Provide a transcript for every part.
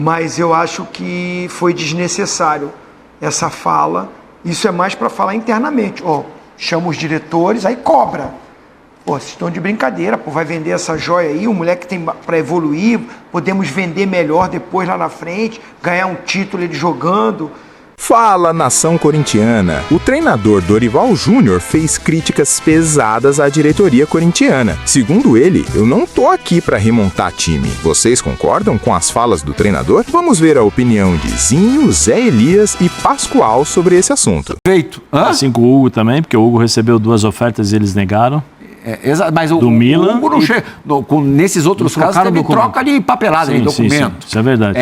Mas eu acho que foi desnecessário essa fala. Isso é mais para falar internamente. Chama os diretores, aí cobra. Vocês estão de brincadeira, vai vender essa joia aí, o moleque tem para evoluir, podemos vender melhor depois lá na frente, ganhar um título ele jogando. Fala, nação corintiana! O treinador Dorival Júnior fez críticas pesadas à diretoria corintiana. Segundo ele, eu não tô aqui para remontar time. Vocês concordam com as falas do treinador? Vamos ver a opinião de Zinho, Zé Elias e Pascoal sobre esse assunto. Feito. Assim com o Hugo também, porque o Hugo recebeu 2 ofertas e eles negaram. Mas do Milan, o Hugo não chega. Nesses outros casos teve troca de papelada, de documento. Sim, isso é verdade.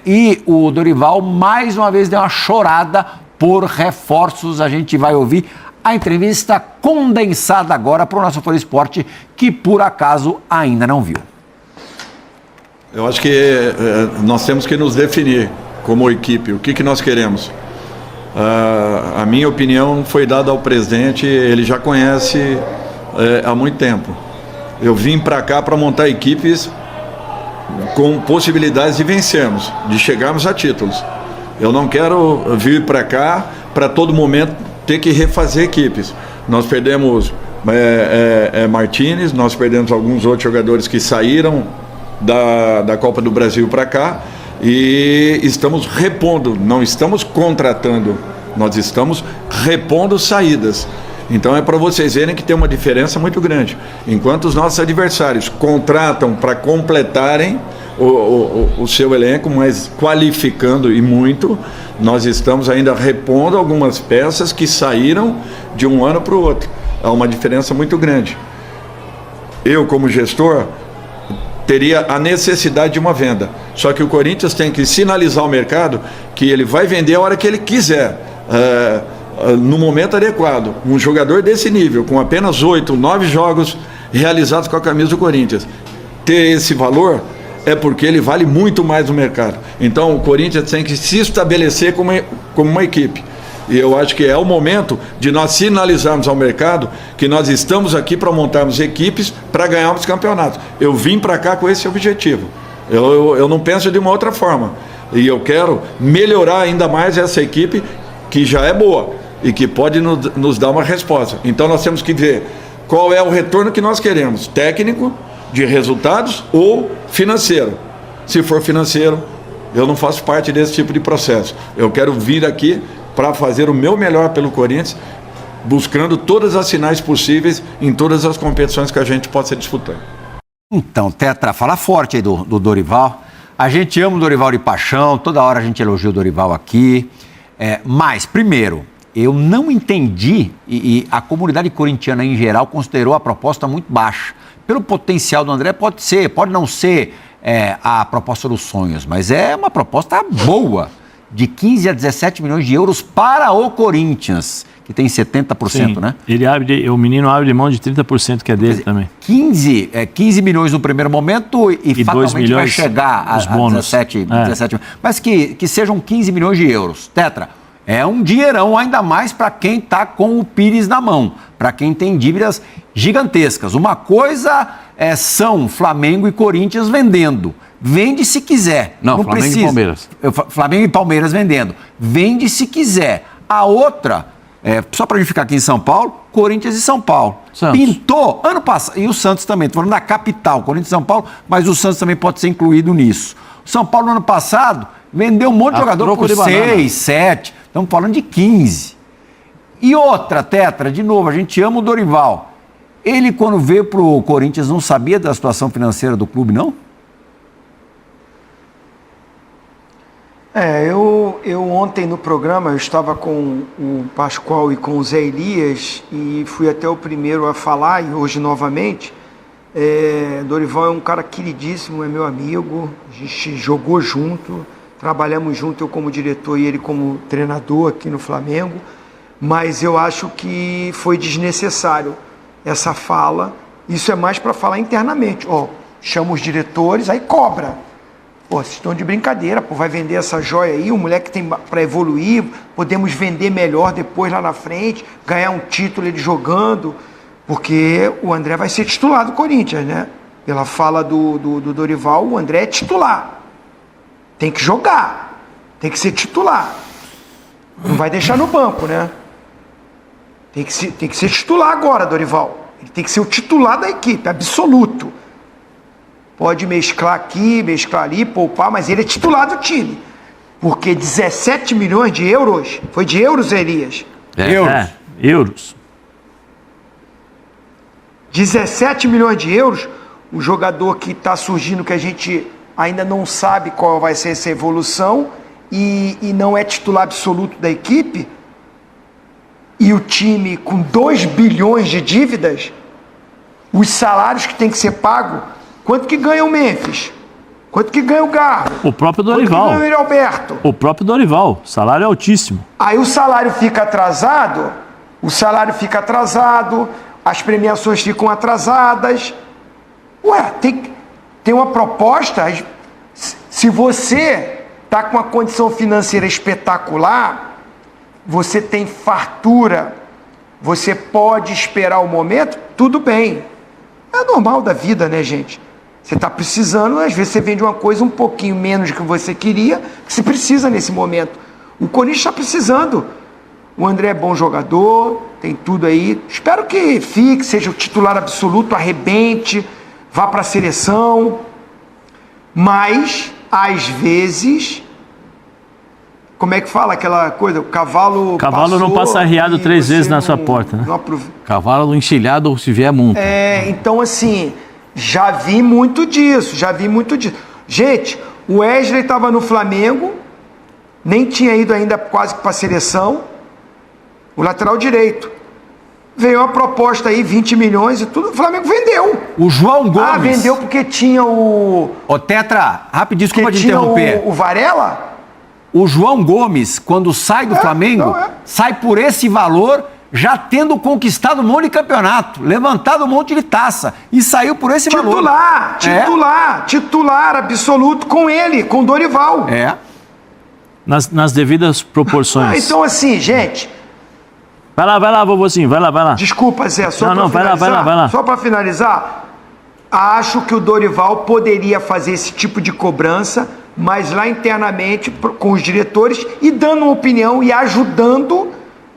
E o Dorival, mais uma vez, deu uma chorada por reforços. A gente vai ouvir a entrevista condensada agora para o nosso Folha Esporte, que por acaso ainda não viu. Eu acho que nós temos que nos definir como equipe. O que nós queremos? A minha opinião foi dada ao presidente, ele já conhece há muito tempo. Eu vim para cá para montar equipes com possibilidades de vencermos, de chegarmos a títulos. Eu não quero vir para cá para todo momento ter que refazer equipes. Nós perdemos Martínez, nós perdemos alguns outros jogadores que saíram da Copa do Brasil para cá e estamos repondo, não estamos contratando, nós estamos repondo saídas. Então é para vocês verem que tem uma diferença muito grande. Enquanto os nossos adversários contratam para completarem o seu elenco, mas qualificando e muito, nós estamos ainda repondo algumas peças que saíram de um ano para o outro. Há uma diferença muito grande. Eu, como gestor, teria a necessidade de uma venda. Só que o Corinthians tem que sinalizar ao mercado que ele vai vender a hora que ele quiser. No momento adequado, um jogador desse nível, com apenas 8, 9 jogos realizados com a camisa do Corinthians, ter esse valor é porque ele vale muito mais no mercado. Então o Corinthians tem que se estabelecer como uma equipe. E eu acho que é o momento de nós sinalizarmos ao mercado que nós estamos aqui para montarmos equipes para ganharmos campeonatos. Eu vim para cá com esse objetivo. Eu não penso de uma outra forma. E eu quero melhorar ainda mais essa equipe que já é boa e que pode nos dar uma resposta. Então nós temos que ver qual é o retorno que nós queremos, técnico, de resultados ou financeiro. Se for financeiro, eu não faço parte desse tipo de processo. Eu quero vir aqui para fazer o meu melhor pelo Corinthians, buscando todas as sinais possíveis em todas as competições que a gente possa disputar. Então, Tetra, fala forte aí do Dorival. A gente ama o Dorival de paixão, toda hora a gente elogia o Dorival aqui. Mas, primeiro, eu não entendi, e a comunidade corintiana em geral considerou a proposta muito baixa. Pelo potencial do André, pode não ser a proposta dos sonhos, mas é uma proposta boa, de 15 a 17 milhões de euros para o Corinthians, que tem 70%, sim, né? O menino abre mão de 30% que é dele também. 15 milhões no primeiro momento e fatalmente vai chegar a 17 milhões. Mas que sejam 15 milhões de euros. Tetra, é um dinheirão ainda mais para quem está com o Pires na mão, para quem tem dívidas gigantescas. Uma coisa são Flamengo e Corinthians vendendo. Vende se quiser. Não Flamengo precisa. E Palmeiras. Flamengo e Palmeiras vendendo. Vende se quiser. A outra, só para a gente ficar aqui em São Paulo, Corinthians e São Paulo. Santos. Pintou ano passado. E o Santos também. Estou falando da capital, Corinthians e São Paulo, mas o Santos também pode ser incluído nisso. O São Paulo, no ano passado, vendeu um monte de jogador por 6, 7. Estamos falando de 15. E outra, Tetra, de novo, a gente ama o Dorival. Ele, quando veio para o Corinthians, não sabia da situação financeira do clube, não? Eu ontem no programa, eu estava com o Pascoal e com o Zé Elias e fui até o primeiro a falar, e hoje novamente. Dorival é um cara queridíssimo, é meu amigo, a gente jogou junto, trabalhamos junto, eu como diretor e ele como treinador aqui no Flamengo, mas eu acho que foi desnecessário essa fala. Isso é mais para falar internamente. Chama os diretores, aí cobra. Vocês estão de brincadeira, vai vender essa joia aí, o moleque tem para evoluir, podemos vender melhor depois lá na frente, ganhar um título ele jogando, porque o André vai ser titular do Corinthians, né? Pela fala do Dorival, o André é titular. tem que jogar, tem que ser titular. Não vai deixar no banco, né? Tem que ser titular agora, Dorival. Ele tem que ser o titular da equipe, absoluto. Pode mesclar aqui, mesclar ali, poupar, mas ele é titular do time. Porque 17 milhões de euros, foi de euros, Elias? Euros. 17 milhões de euros, o jogador que está surgindo, que a gente ainda não sabe qual vai ser essa evolução, e não é titular absoluto da equipe, e o time com 2 bilhões de dívidas, os salários que tem que ser pago, quanto que ganha o Memphis? Quanto que ganha o Garro? O próprio Dorival. Quanto que ganha o Alberto? O próprio Dorival. Salário altíssimo. Aí o salário fica atrasado, as premiações ficam atrasadas. Ué, tem uma proposta. Se você está com uma condição financeira espetacular, você tem fartura, você pode esperar o momento, tudo bem. É normal da vida, né, gente? Você está precisando, às vezes você vende uma coisa um pouquinho menos do que você queria, que você precisa nesse momento. O Corinthians está precisando. O André é bom jogador, tem tudo aí. Espero que fique, seja o titular absoluto, arrebente, vá para a seleção. Mas, às vezes, como é que fala aquela coisa? O cavalo Cavalo não passa arriado 3 vezes na sua porta, né? Cavalo enxilhado ou se vier multa. Então assim, já vi muito disso. Gente, o Wesley estava no Flamengo, nem tinha ido ainda quase para a seleção, o lateral direito. Veio uma proposta aí, 20 milhões e tudo, o Flamengo vendeu. O João Gomes. Vendeu porque tinha o... Ô, Tetra, rapidinho, desculpa te interromper. O Varela? O João Gomes, quando sai do Flamengo, sai por esse valor, já tendo conquistado um monte de campeonato, levantado um monte de taça, e saiu por esse valor. Titular absoluto com ele, com o Dorival. Nas devidas proporções. Então assim, gente... Vai lá, vovozinho, vai lá. Desculpa, Zé, vai lá. Só para finalizar, acho que o Dorival poderia fazer esse tipo de cobrança, mas lá internamente com os diretores e dando uma opinião e ajudando.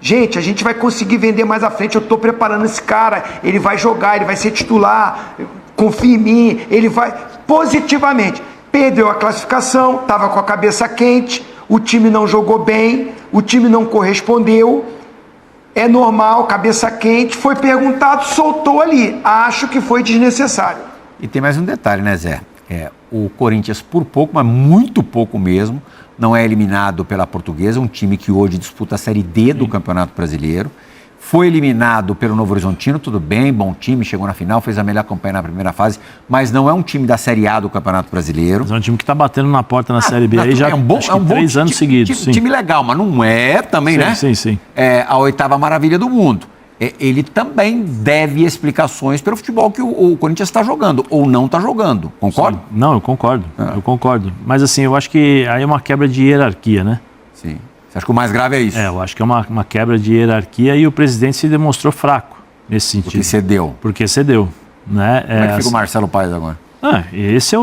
Gente, a gente vai conseguir vender mais à frente. Eu estou preparando esse cara, ele vai jogar, ele vai ser titular, confia em mim, ele vai positivamente. Perdeu a classificação, estava com a cabeça quente, o time não jogou bem, o time não correspondeu. É normal, cabeça quente, foi perguntado, soltou ali. Acho que foi desnecessário. E tem mais um detalhe, né, Zé? O Corinthians, por pouco, mas muito pouco mesmo, não é eliminado pela Portuguesa, um time que hoje disputa a Série D do Campeonato Brasileiro. Foi eliminado pelo Novo Horizontino, tudo bem, bom time, chegou na final, fez a melhor campanha na primeira fase, mas não é um time da Série A do Campeonato Brasileiro. Mas é um time que está batendo na porta na Série B aí já há 3 anos seguidos. Time legal, mas não é também, né? Sim. É a 8ª maravilha do mundo. Ele também deve explicações pelo futebol que o Corinthians está jogando, ou não está jogando, concorda? Sim. Não, eu concordo. Mas assim, eu acho que aí é uma quebra de hierarquia, né? Sim. Você acha que o mais grave é isso? Eu acho que é uma quebra de hierarquia e o presidente se demonstrou fraco nesse sentido. Porque cedeu. Né? Como é que fica o Marcelo Paes agora? Esse é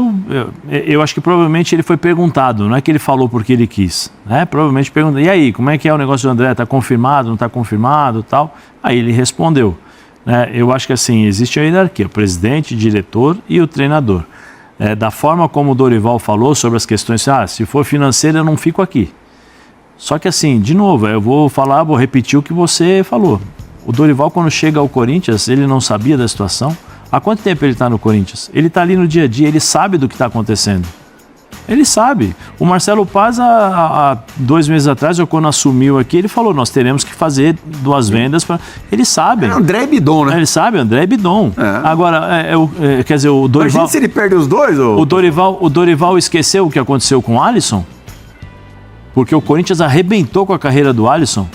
eu acho que provavelmente ele foi perguntado, não é que ele falou porque ele quis, né? Provavelmente perguntou, e aí, como é que é o negócio do André? Está confirmado, não está confirmado, tal? Aí ele respondeu, né? Eu acho que assim, existe a hierarquia, o presidente, o diretor e o treinador. Da forma como o Dorival falou sobre as questões, se for financeiro eu não fico aqui. Só que assim, de novo, eu vou repetir o que você falou. O Dorival, quando chega ao Corinthians, ele não sabia da situação. Há quanto tempo ele está no Corinthians? Ele está ali no dia a dia, ele sabe do que está acontecendo. Ele sabe. O Marcelo Paz, há 2 meses atrás, ou quando assumiu aqui, ele falou, nós teremos que fazer 2 vendas. Ele sabe. André Bidon, né? Ele sabe, André Bidon. Agora, quer dizer, o Dorival... Imagina se ele perde os dois, ou... O Dorival esqueceu o que aconteceu com o Alisson? Porque o Corinthians arrebentou com a carreira do Alisson.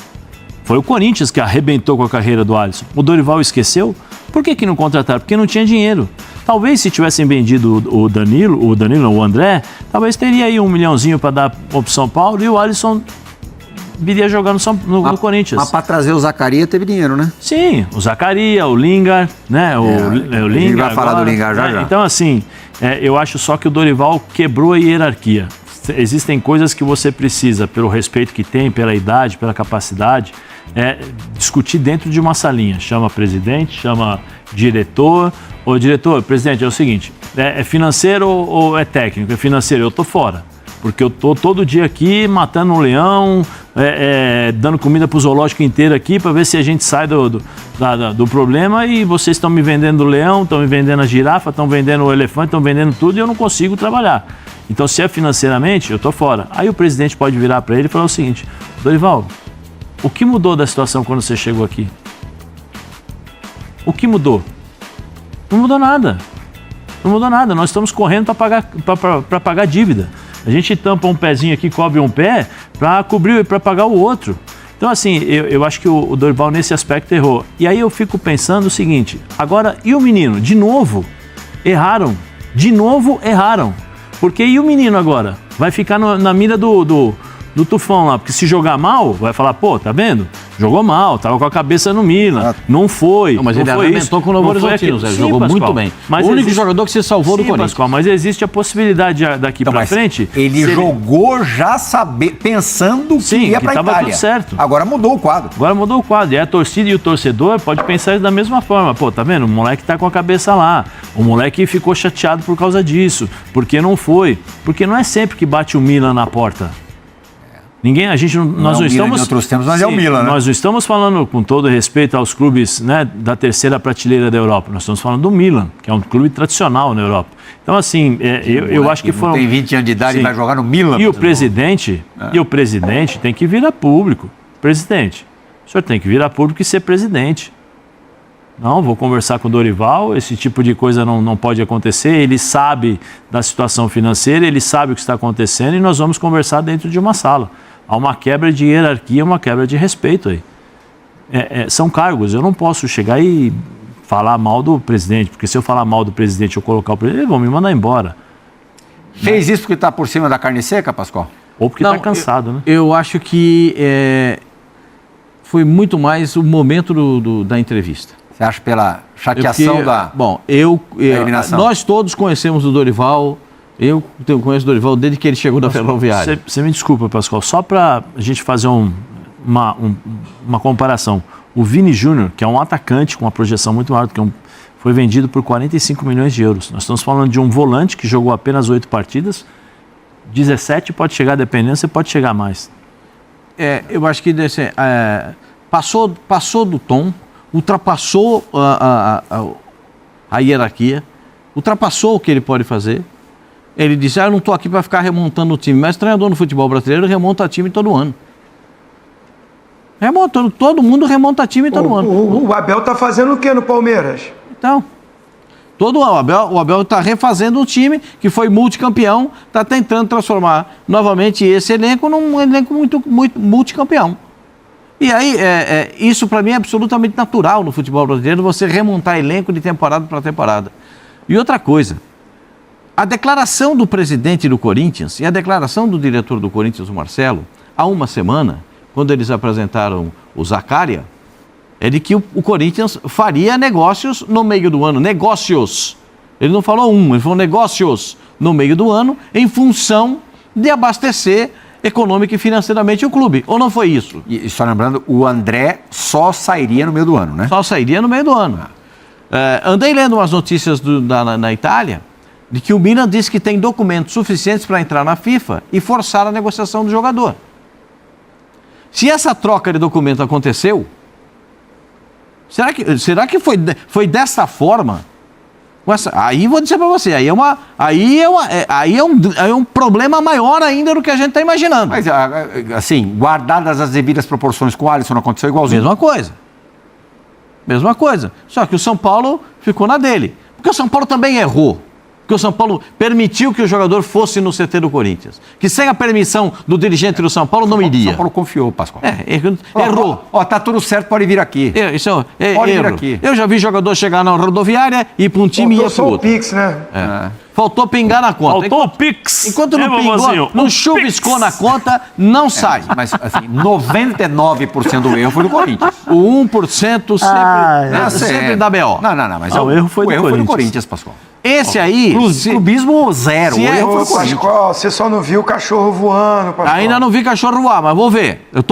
Foi o Corinthians que arrebentou com a carreira do Alisson. O Dorival esqueceu? Por que não contrataram? Porque não tinha dinheiro. Talvez se tivessem vendido o André, talvez teria aí 1 milhãozinho para dar para o São Paulo e o Alisson viria jogar no Corinthians. Mas para trazer o Zacarias teve dinheiro, né? Sim, o Zacarias, o Lingard, né? O Lingard. Ele vai falar do Lingard já. Então, assim, eu acho só que o Dorival quebrou a hierarquia. existem coisas que você precisa, pelo respeito que tem, pela idade, pela capacidade, discutir dentro de uma salinha. Chama presidente, chama diretor. Ô, diretor, presidente, é o seguinte, é financeiro ou é técnico? É financeiro, eu tô fora. Porque eu tô todo dia aqui matando um leão, dando comida pro zoológico inteiro aqui para ver se a gente sai do problema, e vocês estão me vendendo o leão, estão me vendendo a girafa, estão vendendo o elefante, estão vendendo tudo e eu não consigo trabalhar. Então, se é financeiramente, eu tô fora. Aí o presidente pode virar para ele e falar o seguinte: Dorival, o que mudou da situação quando você chegou aqui? O que mudou? Não mudou nada. Não mudou nada. Nós estamos correndo para pagar dívida. A gente tampa um pezinho aqui, cobre um pé para cobrir, para pagar o outro. Então, assim, eu acho que o Dorival nesse aspecto errou. E aí eu fico pensando o seguinte: agora, e o menino? De novo, erraram. De novo, erraram. Porque e o menino agora? Vai ficar na mira do tufão lá, porque se jogar mal, vai falar, pô, tá vendo? Jogou mal, tava com a cabeça no Milan, não foi. Não, mas não ele foi arrebentou com o Novo Horizontino, Zé, jogou Pascoal, muito bem. Mas o único jogador que se salvou do Corinthians. Pascoal, mas existe a possibilidade daqui pra frente. Ele jogou já pensando que ia pra tava Itália. Tudo certo. Agora mudou o quadro. Agora mudou o quadro. E a torcida e o torcedor pode pensar isso da mesma forma. Pô, tá vendo? O moleque tá com a cabeça lá. O moleque ficou chateado por causa disso. Porque não foi. Porque não é sempre que bate o Milan na porta. Nós não estamos. Em outros tempos, mas é o Milan, né? Nós não estamos falando, com todo respeito aos clubes, né, da terceira prateleira da Europa. Nós estamos falando do Milan, que é um clube tradicional na Europa. Então, assim, eu acho que foram. Tem 20 anos de idade e vai jogar no Milan. E o presidente tem que vir a público. Presidente, o senhor tem que vir a público e ser presidente. Não, vou conversar com o Dorival, esse tipo de coisa não pode acontecer. Ele sabe da situação financeira, ele sabe o que está acontecendo e nós vamos conversar dentro de uma sala. Há uma quebra de hierarquia, uma quebra de respeito aí. São cargos, eu não posso chegar e falar mal do presidente, porque se eu falar mal do presidente ou colocar o presidente, eles vão me mandar embora. Fez isso porque está por cima da carne seca, Pascoal? Ou porque está cansado, né? Eu acho que foi muito mais o momento da entrevista. Você acha pela chateação da eliminação? Nós todos conhecemos o Dorival. Eu conheço o Dorival desde que ele chegou da Ferroviária. Você me desculpa, Pascoal, só para a gente fazer uma comparação. O Vini Júnior, que é um atacante com uma projeção muito maior do que foi vendido por 45 milhões de euros. Nós estamos falando de um volante que jogou apenas 8 partidas, 17 pode chegar, dependendo, você pode chegar mais. Eu acho que passou do tom, ultrapassou a hierarquia, ultrapassou o que ele pode fazer. Ele disse, eu não estou aqui para ficar remontando o time, mas treinador no futebol brasileiro remonta time todo ano. Todo mundo remonta time todo ano. O Abel está fazendo o que no Palmeiras? Então, o Abel está refazendo um time que foi multicampeão, está tentando transformar novamente esse elenco num elenco muito multicampeão. E aí, isso para mim é absolutamente natural no futebol brasileiro, você remontar elenco de temporada para temporada. E outra coisa, a declaração do presidente do Corinthians e a declaração do diretor do Corinthians, o Marcelo, há uma semana, quando eles apresentaram o Zaccaria, é de que o Corinthians faria negócios no meio do ano. Negócios. Ele não falou ele falou negócios no meio do ano em função de abastecer econômica e financeiramente o clube. Ou não foi isso? E só lembrando, o André só sairia no meio do ano, né? Só sairia no meio do ano. Andei lendo umas notícias na Itália de que o Milan disse que tem documentos suficientes para entrar na FIFA e forçar a negociação do jogador. Se essa troca de documento aconteceu, será que foi dessa forma? Aí vou dizer para você, aí é um problema maior ainda do que a gente está imaginando. Mas, assim, guardadas as devidas proporções com o Alisson, não aconteceu igualzinho? Mesma coisa. Só que o São Paulo ficou na dele. Porque o São Paulo também errou. Porque o São Paulo permitiu que o jogador fosse no CT do Corinthians. Que sem a permissão do dirigente do São Paulo não iria. O São Paulo confiou, Pascoal. Errou. Tá tudo certo, pode vir aqui. Pode vir aqui. Eu já vi jogador chegar na rodoviária, ir para um time e ir para o outro. Pix, né? Faltou pingar na conta. Faltou o Pix. Enquanto não Vovozinho? pingou, não O chuviscou Pix. na conta, não sai. Mas, assim, 99% do erro foi do Corinthians. O 1% sempre dá B.O. Não, mas O erro foi do Corinthians. Corinthians, Pascoal. Esse aí... Clubismo zero. se O é- erro foi Ô, do Corinthians. Pascoal, você só não viu o cachorro voando, Pascoal. Ainda não vi cachorro voar, mas vou ver. Eu tô